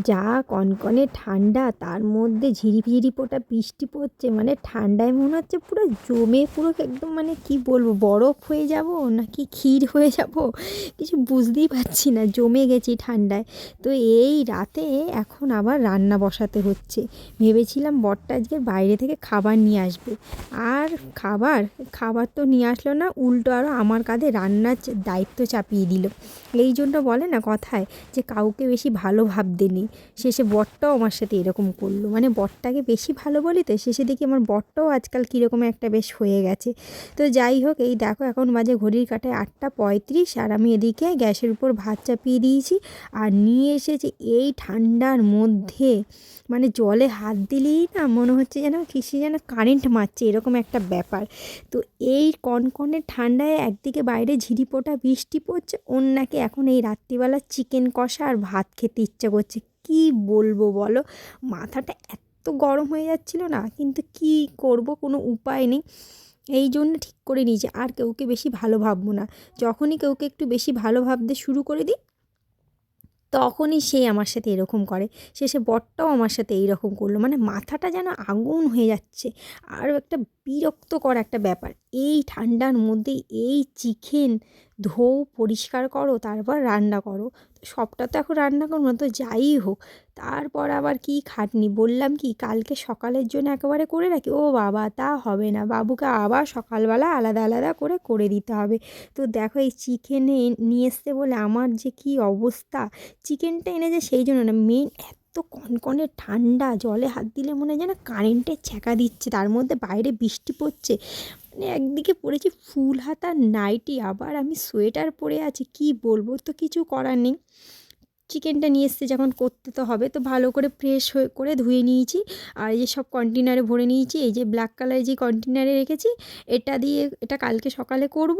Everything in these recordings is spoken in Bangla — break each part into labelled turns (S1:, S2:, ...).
S1: যা কনকনে ঠান্ডা, তার মধ্যে ঝিরিঝিরি পোটা বৃষ্টি পড়ছে, মানে ঠান্ডায় মনে হচ্ছে পুরো জমে পুরো একদম, মানে কি বলবো, বরফ হয়ে যাব নাকি ক্ষীর হয়ে যাব কিছু বুঝতেই পারছি না, জমে গেছি ঠান্ডায়। তো এই রাতে এখন আবার রান্না বসাতে হচ্ছে। ভেবেছিলাম বরটা আজকে বাইরে থেকে খাবার নিয়ে আসবে, আর খাবার খাবার তো নিয়ে আসলো না, উল্টো আরও আমার কাঁধে রান্নার দায়িত্ব চাপিয়ে দিল। এই জন্য বলে না কথায় যে কাউকে বেশি ভালো ভাবতে নেই, শেষে বরটাও আমার সাথে এরকম করলো। মানে বরটাকে বেশি ভালো বলি তো শেষে দেখি আমার বরটাও আজকাল কীরকম একটা বেশ হয়ে গেছে। তো যাই হোক, এই দেখো এখন বাজে ঘড়ির কাঁটায় 8:35, আর আমি এদিকে গ্যাসের উপর ভাত চাপিয়ে দিয়েছি আর নিয়ে এসেছি এই ঠান্ডার মধ্যে। মানে জলে হাত দিলেই না মনে হচ্ছে যেন কিসে যেন কারেন্ট মারছে, এরকম একটা ব্যাপার। তো এই কনকনে ঠান্ডায় একদিকে বাইরে ঝিরিপোটা বৃষ্টি পড়ছে, অন্যকে এখন এই রাত্রিবেলা চিকেন কষা আর ভাত খেতে ইচ্ছা করছে। কি বলবো বলো, মাথাটা এত গরম হয়ে যাচ্ছিল না, কিন্তু কি করব, কোনো উপায় নেই। এই জন্য ঠিক করে নিয়েছি আর কেউকে বেশি ভালো ভাববো না। যখনই কেউকে একটু বেশি ভালো ভাবতে শুরু করে দিই, তখনই সে আমার সাথে এরকম করে। শেষে বরটাও আমার সাথে এইরকম করলো, মানে মাথাটা যেন আগুন হয়ে যাচ্ছে। আরও একটা বিরক্তকর একটা ব্যাপার, এই ঠান্ডার মধ্যে এই চিকেন ধোও, পরিষ্কার করো, তারপর রান্না করো। তো সবটা তো এখন রান্না করবো না, তো যাই হোক, তারপর আবার কি খাটনি। বললাম কি কালকে সকালের জন্য একেবারে করে রাখি, ও বাবা তা হবে না, বাবুকে আবার সকালবেলা আলাদা আলাদা করে করে দিতে হবে। তো দেখো এই চিকেনে নিয়ে এসছে বলে আমার যে কি অবস্থা। চিকেনটা এনেছে সেই জন্য না, মেন এত কনকনে ঠান্ডা, জলে হাত দিলে মনে হয় যেন কারেন্টের ছ্যাঁকা দিচ্ছে, তার মধ্যে বাইরে বৃষ্টি পড়ছে। মানে একদিকে পরেছি ফুল হাতা নাইটি, আবার আমি সোয়েটার পরে আছি, কি বলবো, তো কিছু করার নেই। চিকেনটা নিয়ে এসছে যখন করতে তো হবে, তো ভালো করে ফ্রেশ হয়ে করে ধুয়ে নিয়েছি। আর এই যে সব কন্টেনারে ভরে নিয়েছি, এই যে ব্ল্যাক কালারের যে কন্টেনারে রেখেছি, এটা দিয়ে এটা কালকে সকালে করব।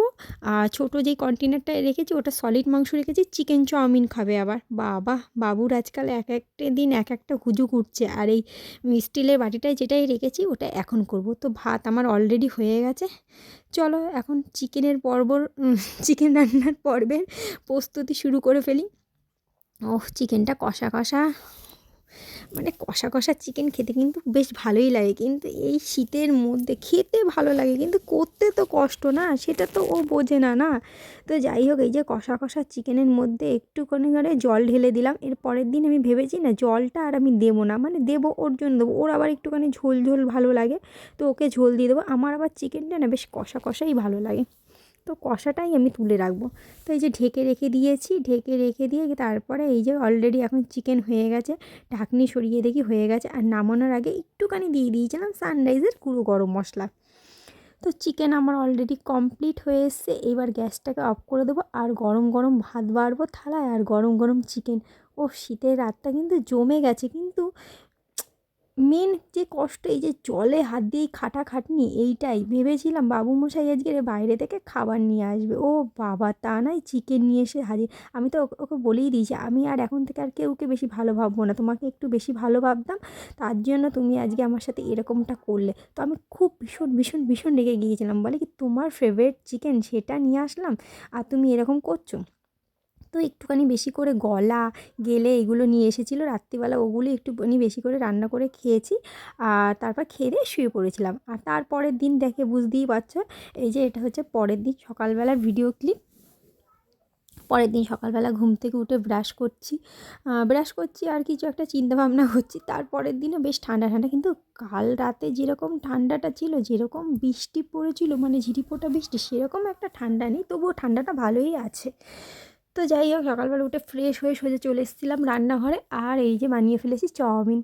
S1: আর ছোটো যেই কন্টেনারটা রেখেছি ওটা সলিড মাংস রেখেছি, চিকেন চাউমিন খাবে আবার। বাবা, বাবুর আজকাল এক একটা দিন এক একটা হুজুক উঠছে। আর এই স্টিলের বাটিটায় যেটাই রেখেছি ওটা এখন করব। তো ভাত আমার অলরেডি হয়ে গেছে, চলো এখন চিকেন রান্নার পর্বের প্রস্তুতি শুরু করে ফেলি। ওহ, চিকেনটা কষা কষা, মানে কষা কষা চিকেন খেতে কিন্তু বেশ ভালোই লাগে, কিন্তু এই শীতের মধ্যে খেতে ভালো লাগে কিন্তু করতে তো কষ্ট না, সেটা তো ও বোঝে না না। তো যাই হোক, এই যে কষা কষা চিকেনের মধ্যে একটুখানি করে জল ঢেলে দিলাম। এর পরের দিন আমি ভেবেছি না জলটা আর আমি দেবো না, মানে দেবো ওর জন্য দেবো, ওর আবার একটুখানি ঝোল ঝোল ভালো লাগে, তো ওকে ঝোল দিয়ে দেবো। আমার আবার চিকেনটা না বেশ কষা কষাই ভালো লাগে, তো কষাটাই আমি তুলে রাখবো। তো এই যে ঢেকে রেখে দিয়েছি, ঢেকে রেখে দিয়ে তারপরে এই যে অলরেডি এখন চিকেন হয়ে গেছে, ঢাকনি সরিয়ে দেখি হয়ে গেছে। আর নামানোর আগে একটুখানি দিয়ে দিয়েছিলাম সানরাইজের গুঁড়ো গরম মশলা। তো চিকেন আমার অলরেডি কমপ্লিট হয়ে এসছে, এবার গ্যাসটাকে অফ করে দেবো আর গরম গরম ভাত বাড়বো থালায়, আর গরম গরম চিকেন। ও শীতের রাতটা কিন্তু জমে গেছে, কিন্তু মেন যে কষ্ট এই যে জলে হাত দিয়ে খাটাখাটনি, এইটাই ভেবেছিলাম বাবুমশাই আজকে বাইরে থেকে খাবার নিয়ে আসবে, ও বাবা তা নয়, চিকেন নিয়ে এসে হাজির। আমি তো ওকে বলেই দিয়েছি আমি আর এখন থেকে আর কেউকে বেশি ভালো ভাববো না, তোমাকে একটু বেশি ভালো ভাবতাম, তার জন্য তুমি আজকে আমার সাথে এরকমটা করলে। তো আমি খুব ভীষণ ভীষণ ভীষণ রেগে গিয়েছিলাম, বলে কি তোমার ফেভারিট চিকেন সেটা নিয়ে আসলাম আর তুমি এরকম করছো। তো একটুখানি বেশি করে গলা গেলে এগুলো নিয়ে এসেছিলো রাত্রিবেলা, ওগুলো একটুখানি বেশি করে রান্না করে খেয়েছি। আর তারপর খেয়ে দিয়ে শুয়ে পড়েছিলাম। আর তারপরের দিন দেখে বুঝতেই পারছো, এই যে এটা হচ্ছে পরের দিন সকালবেলার ভিডিও ক্লিপ। পরের দিন সকালবেলা ঘুম থেকে উঠে ব্রাশ করছি আর কিছু একটা চিন্তাভাবনা করছি। তারপরের দিনও বেশ ঠান্ডা ঠান্ডা, কিন্তু কাল রাতে যেরকম ঠান্ডাটা ছিল, যেরকম বৃষ্টি পড়েছিল, মানে ঝিরিপোটা বৃষ্টি, সেরকম একটা ঠান্ডা নেই, তবুও ঠান্ডাটা ভালোই আছে। তো যাই হোক, সকালবেলা উঠে ফ্রেশ হয়ে সোজা চলে এসেছিলাম রান্নাঘরে, আর এই যে বানিয়ে ফেলেছি চাউমিন।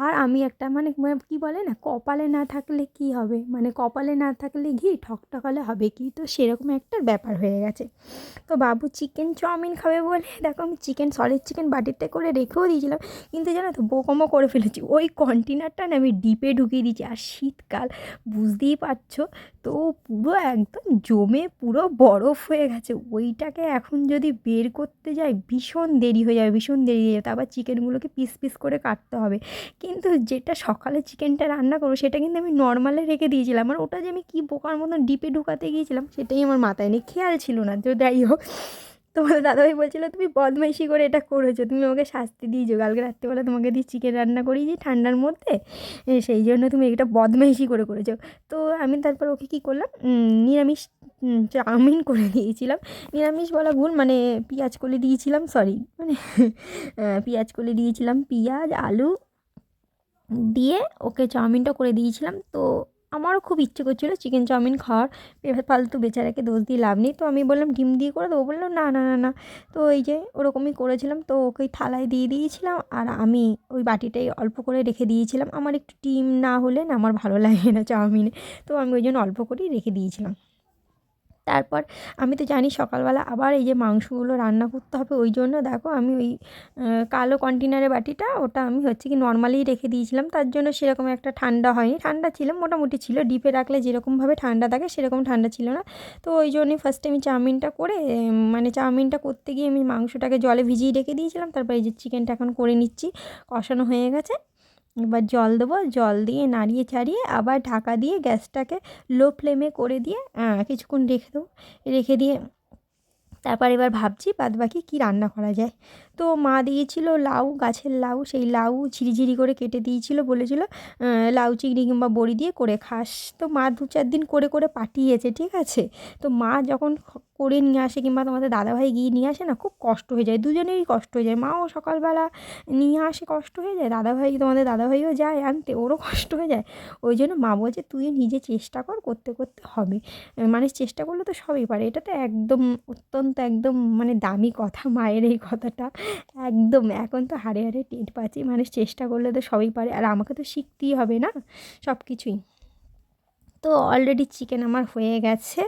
S1: আর আমি একটা মানে কী বলে না, কপালে না থাকলে কি হবে, মানে কপালে না থাকলে ঘি ঠকঠকালে হবে কি, তো সেরকম একটা ব্যাপার হয়ে গেছে। তো বাবু চিকেন চাউমিন খাবে বলে দেখো আমি সলিড চিকেন বাটিতে করে রেখেও দিয়েছিলাম, কিন্তু জানো তো বোকামো করে ফেলেছি, ওই কন্টেনারটা না আমি ডিপে ঢুকিয়ে দিয়েছি। আর শীতকাল বুঝতেই পারছো, তো পুরো একদম জমে পুরো বরফ হয়ে গেছে। ওইটাকে এখন যদি বের করতে যাই ভীষণ দেরি হয়ে যাবে, ভীষণ দেরি হয়ে যাবে। আবার চিকেনগুলোকে পিস পিস করে কাটতে হবে, কিন্তু যেটা সকালে চিকেনটা রান্না করবো সেটা কিন্তু আমি নর্মালে রেখে দিয়েছিলাম, আর ওটা যে আমি কী বোকার মতন ডিপে ঢুকাতে গিয়েছিলাম সেটাই আমার মাথায় নেই, খেয়াল ছিল না। তো যাই হোক, তোমাদের দাদাভাই বলছিল তুমি বদমাইশি করে এটা করেছো, তুমি আমাকে শাস্তি দিয়েছো, কালকে রাত্রিবেলা তোমাকে দিয়ে চিকেন রান্না করিয়েছি ঠান্ডার মধ্যে, সেই জন্য তুমি এটা বদমাইশি করে করেছো। তো আমি তারপর ওকে কী করলাম, নিরামিষ চাউমিন করে দিয়েছিলাম। নিরামিষ বলা ভুল, মানে পেঁয়াজ কলি দিয়েছিলাম, সরি মানে পেঁয়াজ কলি দিয়েছিলাম, পেঁয়াজ আলু দিয়ে ওকে চাউমিনটা করে দিয়েছিলাম। তো আমারও খুব ইচ্ছে করছিলো চিকেন চাউমিন খাওয়ার, এবার ফালতু বেচারাকে দোষ দিয়ে লাভ নেই। তো আমি বললাম ডিম দিয়ে করে দেবো, বললো না না না না। তো এই যে ওরকমই করেছিলাম, তো ওকে থালায় দিয়ে দিয়েছিলাম আর আমি ওই বাটিটাই অল্প করে রেখে দিয়েছিলাম। আমার একটু ডিম না হলে না আমার ভালো লাগে না চাউমিনে, তো আমি ওই জন্য অল্প করেই রেখে দিয়েছিলাম। তারপর আমি তো জানি সকালবেলা আবার এই যে মাংসগুলো রান্না করতে হবে, ওই জন্য দেখো আমি ওই কালো কন্টেনারের বাটিটা ওটা আমি হচ্ছে কি নর্মালিই রেখে দিয়েছিলাম, তার জন্য সেরকম একটা ঠান্ডা হয়নি, ঠান্ডা ছিল মোটামুটি ছিল, ডিপে রাখলে যেরকমভাবে ঠান্ডা থাকে সেরকম ঠান্ডা ছিল না। তো ওই জন্যই ফার্স্টে আমি চাউমিনটা করে মানে চাউমিনটা করতে গিয়ে আমি মাংসটাকে জলে ভিজিয়ে রেখে দিয়েছিলাম, তারপর এই যে চিকেনটা এখন করে নিচ্ছি, কষানো হয়ে গেছে। এবার জল দেবো, জল দিয়ে নাড়িয়ে চাড়িয়ে আবার ঢাকা দিয়ে গ্যাসটাকে লো ফ্লেমে করে দিয়ে কিছুক্ষণ রেখে দেবো, রেখে দিয়ে তারপর এবার ভাবছি বাদবাকি কী রান্না করা যায়। তো মা দিয়েছিল লাউ, গাছের লাউ, সেই লাউ ঝিরিঝিরি করে কেটে দিয়েছিল, বলেছিল লাউ চিংড়ি কিংবা বড়ি দিয়ে করে খাস। তো মা 2-4 দিন করে করে পাঠিয়েছে, ঠিক আছে। তো মা যখন করে নিয়ে আসে কিংবা তোমাদের দাদাভাই গিয়ে নিয়ে আসে না, খুব কষ্ট হয়ে যায়, দুজনেরই কষ্ট হয়ে যায়। মাও সকালবেলা নিয়ে আসে, কষ্ট হয়ে যায়, তোমাদের দাদাভাইও যায় আনতে, ওরও কষ্ট হয়ে যায়। ওই জন্য মা বলছে তুই নিজে চেষ্টা কর, করতে করতে হবে, মানুষ চেষ্টা করলে তো সবই পারে। এটা তো একদম অত্যন্ত একদম মানে দামি কথা মায়ের এই কথাটা, একদম এখন তো হাড়ে হাড়ে টের পাচ্ছি, মানুষ চেষ্টা করলে তো সবই পারে, আর আমাকে তো শিখতেই হবে না সব কিছুই। তো অলরেডি চিকেন আমার হয়ে গেছে,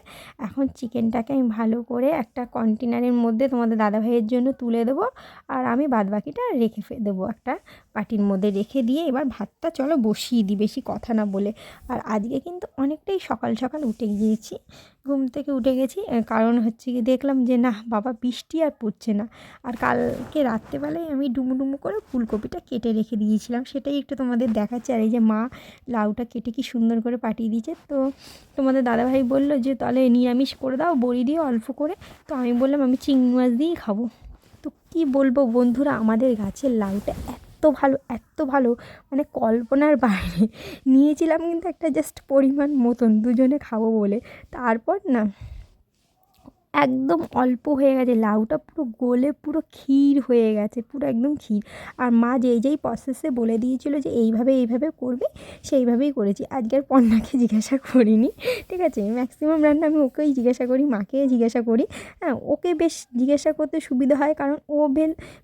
S1: এখন চিকেনটাকে আমি ভালো করে একটা কন্টেনারের মধ্যে তোমাদের দাদাভাইয়ের জন্য তুলে দেবো, আর আমি বাদবাকিটা রেখে দেবো একটা বাটির মধ্যে রেখে দিয়ে এবার ভাতটা চলো বসিয়ে দিই, বেশি কথা না বলে। আর আজকে কিন্তু অনেকটাই সকাল সকাল উঠে গিয়েছি, ঘুম থেকে উঠে গেছি, কারণ হচ্ছে কি দেখলাম যে না বাবা বৃষ্টি আর পড়ছে না। আর কালকে রাত্রেবেলায় আমি ডুমু ডুমু করে ফুলকপিটা কেটে রেখে দিয়েছিলাম, সেটাই একটু তোমাদের দেখাচ্ছি। আর এই যে মা লাউটা কেটে কি সুন্দর করে পাঠিয়ে দিয়েছে। তো তোমাদের দাদাভাই বললো যে তাহলে নিরামিষ করে দাও বড়ি দিয়ে অল্প করে, তো আমি বললাম আমি চিংড়ি মাছ দিয়েই খাবো। তো কী বলবো বন্ধুরা, আমাদের গাছের লাউটা এত ভালো, এত ভালো, মানে কল্পনার বাইরে। নিয়েছিলাম কিন্তু একটা জাস্ট পরিমাণ মতন দুজনে খাবো বলে, তারপর না একদম অল্প হয়ে গেছে, লাউটা পুরো গলে পুরো ক্ষীর হয়ে গেছে, পুরো একদম ক্ষীর। আর মা যেই প্রসেসে বলে দিয়েছিল যে এইভাবে এইভাবে করবে, সেইভাবেই করেছি। আজকে আর পর্ণাকে জিজ্ঞাসা করিনি, ঠিক আছে, ম্যাক্সিমাম রান্না আমি ওকেই জিজ্ঞাসা করি, মাকে জিজ্ঞাসা করি। হ্যাঁ, ওকে বেশ জিজ্ঞাসা করতে সুবিধা হয়, কারণ ও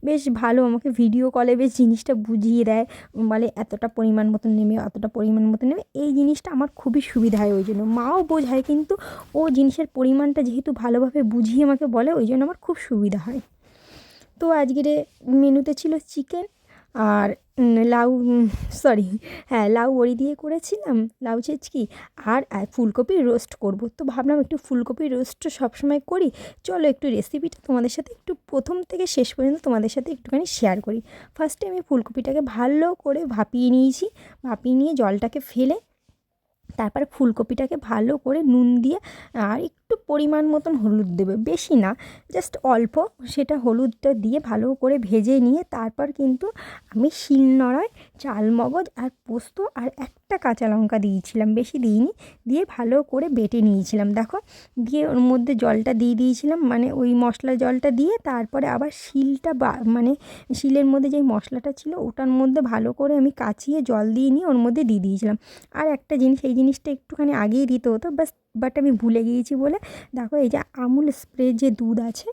S1: বেশ ভালো আমাকে ভিডিও কলে বেশ জিনিসটা বুঝিয়ে দেয়, বলে এতটা পরিমাণ মতন নেবে, অতটা পরিমাণ মতন নেবে, এই জিনিসটা আমার খুবই সুবিধা হয়, ওই জন্য মাও বোঝায়, কিন্তু ও জিনিসের পরিমাণটা যেহেতু ভালোভাবে বুঝিয়ে আমাকে বলে, ওই জন্য আমার খুব সুবিধা হয়। তো আজকের মেনুতে ছিল চিকেন আর লাউ, সরি হ্যাঁ লাউ বড়ি দিয়ে করেছিলাম, লাউ চেচকি, আর ফুলকপির রোস্ট করব। তো ভাবলাম একটু ফুলকপির রোস্টটা সবসময় করি, চলো একটু রেসিপিটা তোমাদের সাথে একটু প্রথম থেকে শেষ পর্যন্ত তোমাদের সাথে একটুখানি শেয়ার করি। ফার্স্টে আমি ফুলকপিটাকে ভালো করে ভাপিয়ে নিয়েছি, ভাপিয়ে নিয়ে জলটাকে ফেলে তারপরে ফুলকপিটাকে ভালো করে নুন দিয়ে আর একটু পরিমাণ মতন হলুদ দেবে, বেশি না, জাস্ট অল্প, সেটা হলুদটা দিয়ে ভালো করে ভেজে নিয়ে তারপর কিন্তু আমি শিলনোড়ায় চালমগজ আর পোস্ত আর একটা কাঁচা লঙ্কা দিয়েছিলাম, বেশি দিইনি, দিয়ে ভালো করে বেটে নিয়েছিলাম। দেখো, দিয়ে ওর মধ্যে জলটা দিয়ে দিয়েছিলাম, মানে ওই মশলা জলটা দিয়ে তারপরে আবার শিলটা মানে শিলের মধ্যে যেই মশলাটা ছিল ওটার মধ্যে ভালো করে আমি কাচিয়ে জল দিয়ে নিয়ে ওর মধ্যে দিয়ে দিয়েছিলাম। আর একটা জিনিস, এই জিনিসটা একটুখানি আগেই দিতে হতো, বাট আমি ভুলে গিয়েছি বলে, দেখো এই যে আমুল স্প্রে যে দুধ আছে,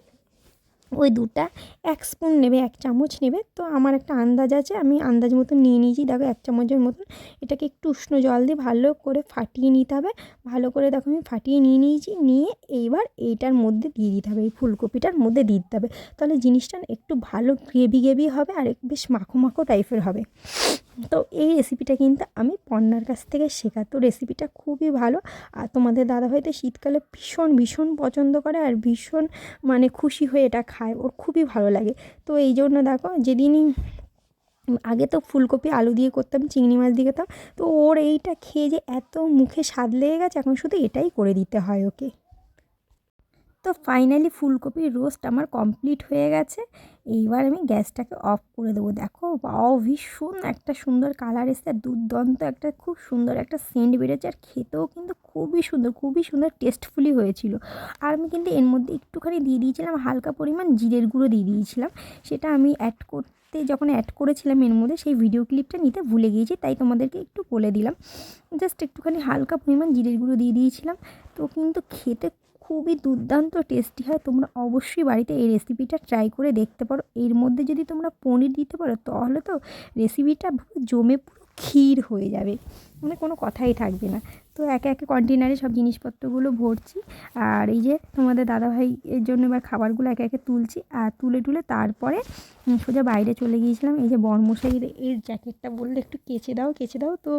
S1: ওই দুধটা 1 স্পুন নেবে, 1 চামচ নেবে। তো আমার একটা আন্দাজ আছে, আমি আন্দাজ মতন নিয়ে নিয়েছি, দেখো 1 চামচের মতন। এটাকে একটু উষ্ণ জল দিয়ে ভালো করে ফাটিয়ে নিতে হবে, ভালো করে দেখো আমি ফাটিয়ে নিয়ে নিয়েছি, নিয়ে এইবার এইটার মধ্যে দিয়ে দিতে হবে, এই ফুলকপিটার মধ্যে দিয়ে দিতে হবে, তাহলে জিনিসটা একটু ভালো গ্রেভি গ্রেভি হবে আর বেশ মাখো মাখো টাইপের হবে। তো এই রেসিপিটা কিন্তু আমি পর্ণার কাছ থেকে শেখা, তো রেসিপিটা খুবই ভালো। আর তোমাদের দাদাভাই তো শীতকালে ভীষণ ভীষণ পছন্দ করে আর ভীষণ মানে খুশি হয়ে এটা খায়, ওর খুবই ভালো লাগে। তো এই জন্য দেখো, যেদিনই আগে তো ফুলকপি আলু দিয়ে করতাম, চিংড়ি মাছ দিয়ে খেতাম, তো ওর এইটা খেয়ে যে এত মুখে স্বাদ লেগে গেছে, এখন শুধু এটাই করে দিতে হয় ওকে। তো ফাইনালি ফুলকপির রোস্ট আমার কমপ্লিট হয়ে গেছে। এইবার আমি গ্যাসটাকে অফ করে দেবো। দেখো বাও, ভীষণ একটা সুন্দর কালার এসেছে, আর দুর্দান্ত একটা খুব সুন্দর একটা সেন্ট বেরোচ্ছে, আর খেতেও কিন্তু খুবই সুন্দর টেস্টফুলি হয়েছিল। আর আমি কিন্তু এর মধ্যে একটুখানি দিয়ে দিয়েছিলাম হালকা পরিমাণ জিরের গুঁড়ো দিয়ে দিয়েছিলাম। সেটা আমি যখন অ্যাড করেছিলাম এর মধ্যে, সেই ভিডিও ক্লিপটা নিতে ভুলে গিয়েছি, তাই তোমাদেরকে একটু বলে দিলাম। জাস্ট একটুখানি হালকা পরিমাণ জিরের গুঁড়ো দিয়ে দিয়েছিলাম। তো কিন্তু খেতে খুবই দুর্দান্ত টেস্টি হয়। তোমরা অবশ্যই বাড়িতে এই রেসিপিটা ট্রাই করে দেখতে পারো। এর মধ্যে যদি তোমরা পনির দিতে পারো তাহলে তো রেসিপিটা জমে পুরো ক্ষীর হয়ে যাবে, মানে কোনো কথাই থাকবে না। তো একে একে কন্টেনারে সব জিনিসপত্রগুলো ভরছি, আর এই যে তোমাদের দাদাভাই এর জন্য এবার খাবারগুলো একে একে তুলছি, আর তুলে তারপরে সোজা বাইরে চলে গিয়েছিলাম। এই যে বর্মশাইয়ের এর জ্যাকেটটা বললে একটু কেচে দাও, তো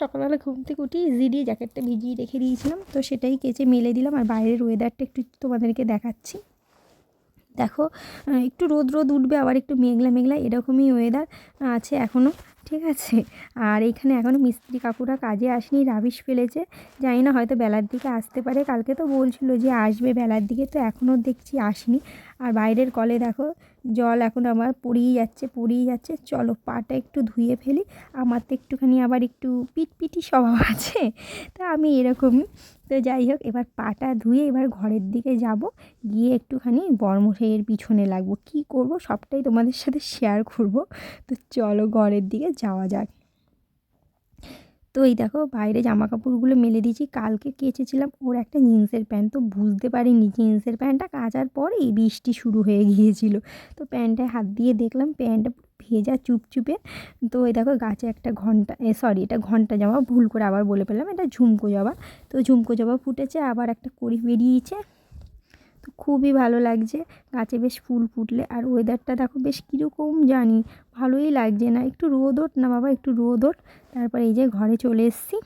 S1: সকালবেলা ঘুম থেকে উঠি ইজি দিয়ে জ্যাকেটটা ভিজিয়ে রেখে দিয়েছিলাম, তো সেটাই কেচে মেলে দিলাম। আর বাইরের ওয়েদারটা একটু তোমাদেরকে দেখাচ্ছি। দেখো একটু রোদ উঠবে, আবার একটু মেঘলা এরকমই ওয়েদার আছে এখনও, ঠিক আছে। আর এইখানে এখনও মিস্ত্রি কাকুরা কাজে আসেনি, রাবিশ ফেলেছে, জানি না হয়তো বেলার দিকে আসতে পারে। কালকে তো বলছিল যে আসবে বেলার দিকে, তো এখনও দেখছি আসেনি। আর বাইরের কলে দেখো জল এখন আমার পড়েই যাচ্ছে। চলো পাটা একটু ধুয়ে ফেলি। আমার তো একটুখানি আবার একটু পিটপিটি স্বভাব আছে, তা আমি এরকমই। তো যাই হোক, এবার পাটা ধুয়ে এবার ঘরের দিকে যাব, গিয়ে একটুখানি বর্মশাইয়ের পিছনে লাগবো। কি করব সবটাই তোমাদের সাথে শেয়ার করব। তো চলো ঘরের দিকে যাওয়া যাক। তো এই দেখো বাইরে জামা কাপড়গুলো মেলে দিয়েছি, কালকে কেচেছিলাম ওর একটা জিন্সের প্যান্ট, তো বুঝতে পারিনি জিন্সের প্যান্টটা কাচার পরেই বৃষ্টি শুরু হয়ে গিয়েছিল। তো প্যান্টটায় হাত দিয়ে দেখলাম প্যান্টটা ভেজা চুপচুপে। তো এই দেখো গাছে একটা এটা ঘন্টা জবা, ভুল করে আবার বলে ফেললাম, এটা ঝুমকো জবা। তো ঝুমকো জবা ফুটেছে, আবার একটা কড়ি বেরিয়েছে। তো খুবই ভালো লাগছে, গাছে বেশ ফুল ফুটলে। আর ওয়েদারটা দেখো বেশ কীরকম জানি, ভালোই লাগছে না। একটু রোদ ওঠ না বাবা, একটু রোদ ওঠ। তারপর এই যে ঘরে চলে এসেছি,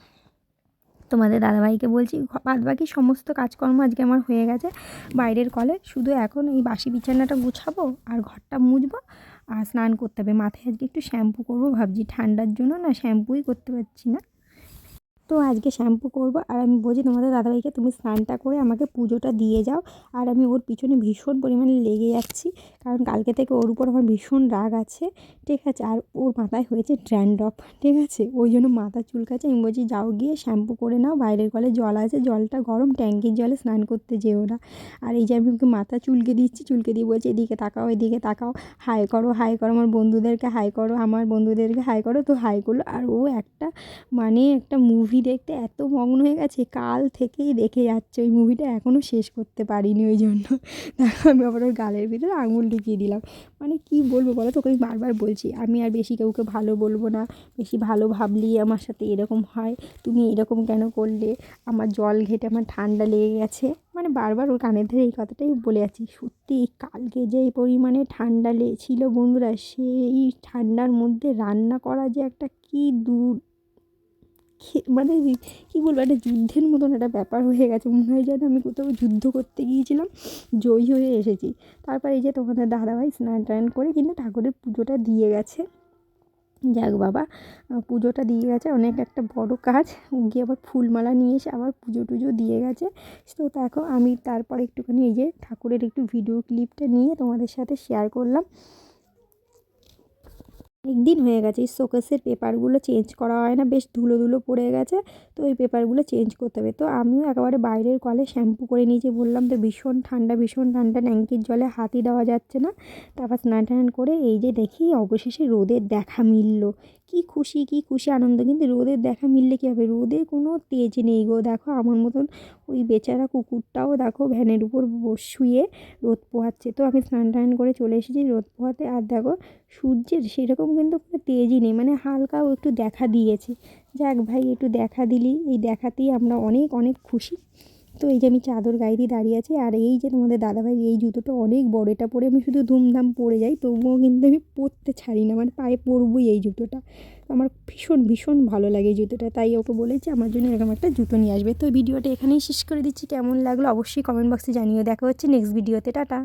S1: তোমাদের দাদাভাইকে বলছি বাদবাকি সমস্ত কাজকর্ম আজকে আমার হয়ে গেছে বাইরের কলে। শুধু এখন এই বাসি বিছানাটা গুছাবো আর ঘরটা মুছবো, আর স্নান করতে হবে। মাথায় আজকে একটু শ্যাম্পু করবো ভাবছি, ঠান্ডার জন্য না শ্যাম্পুই করতে পারছি না। তো আজকে শ্যাম্পু করব, আর আমি বলছি তোমাদের দাদাভাইকে তুমি স্নানটা করে আমাকে পুজোটা দিয়ে যাও। আর আমি ওর পিছনে ভীষণ পরিমাণে লেগে যাচ্ছি, কারণ কালকে থেকে ওর উপর আমার ভীষণ রাগ আছে, ঠিক আছে। আর ওর মাথায় হয়েছে ড্যান্ড্রফ, ঠিক আছে, ওই জন্য মাথা চুলকাচ্ছে। আমি বলছি যাও গিয়ে শ্যাম্পু করে নাও, বাইরের কলে জল আছে, জলটা গরম, ট্যাঙ্কির জলে স্নান করতে যেও না। আর এই যে আমি ওকে মাথা চুলকে দিয়ে বলছি এদিকে তাকাও, হাই করো, আমার বন্ধুদেরকে হাই করো, তো হাই করলো। আর ও একটা মুভি দেখতে এত মগ্ন হয়ে গেছে, কাল থেকেই দেখে যাচ্ছে ওই মুভিটা, এখনও শেষ করতে পারিনি। ওই জন্য দেখো আমি আবার ওর গালের ভিতরে আঙুল ঢুকিয়ে দিলাম। মানে কি বলবো বলো, তোকে আমি বারবার বলছি আমি আর বেশি কাউকে ভালো বলবো না, বেশি ভালো ভাবলেই আমার সাথে এরকম হয়, তুমি এরকম কেন করলে, আমার জল ঘেটে আমার ঠান্ডা লেগে গেছে, মানে বারবার ওর কানের ধরে এই কথাটাই বলে যাচ্ছি। সত্যি কালকে যে পরিমাণে ঠান্ডা ছিল বন্ধুরা, সেই ঠান্ডার মধ্যে রান্না করা যে একটা মানে কী বলবো, একটা যুদ্ধের মতন একটা ব্যাপার হয়ে গেছে, মনে হয় যেন আমি কোথাও যুদ্ধ করতে গিয়েছিলাম, জয়ী হয়ে এসেছি। তারপর এই যে তোমাদের দাদাভাই স্নান টান করে কিন্তু ঠাকুরের পুজোটা দিয়ে গেছে। যাক বাবা, পুজোটা দিয়ে গেছে, অনেক একটা বড় কাজ। গিয়ে আবার ফুলমালা নিয়ে এসে আবার পুজো টুজো দিয়ে গেছে। তো দেখো আমি তারপরে একটুখানি এই যে ঠাকুরের একটু ভিডিও ক্লিপটা নিয়ে তোমাদের সাথে শেয়ার করলাম। অনেকদিন হয়ে গেছে এই শোকেসের পেপারগুলো চেঞ্জ করা হয় না, বেশ ধুলো পড়ে গেছে, তো এই পেপারগুলো চেঞ্জ করতে হবে। তো আমিও একেবারে বাইরের কলে শ্যাম্পু করে নিয়েছি, বললাম তো ভীষণ ঠান্ডা ট্যাঙ্কির জলে হাতই দেওয়া যাচ্ছে না। তারপর স্নান টান করে এই যে দেখি অবশেষে রোদের দেখা মিলল। কি খুশি আনন্দ। কিন্তু রোদের দেখা মিললে কী হবে, রোদে কোনো তেজ নেই গো। দেখো আমার মতন ওই বেচারা কুকুরটাও দেখো ভ্যানের উপর শুয়ে রোদ পোহাচ্ছে। তো আমি স্নান টান করে চলে এসেছি রোদ পোহাতে। আর দেখো সূর্যের সেরকম কিন্তু কোনো তেজই নেই, মানে হালকাও একটু দেখা দিয়েছে। যাক ভাই, একটু দেখা দিলি, এই দেখাতেই আমরা অনেক খুশি। তো এই যে আমি চাদর গায়ে দিয়ে দাঁড়িয়ে আছি, আর এই যে তোমাদের দাদাভাই এই জুতোটা অনেক বড়, এটা পরে আমি শুধু ধুমধাম পরে যাই, তবুও কিন্তু আমি পরতে ছাড়ি না, মানে পায়ে পরবই এই জুতোটা। আমার ভীষণ ভালো লাগে এই জুতোটা, তাই ওকে বলেছি আমার জন্য এরকম একটা জুতো নিয়ে আসবে। তো ভিডিওটা এখানেই শেষ করে দিচ্ছি, কেমন লাগলো অবশ্যই কমেন্ট বক্সে জানিও। দেখা হচ্ছে নেক্সট ভিডিওতে, টাটা।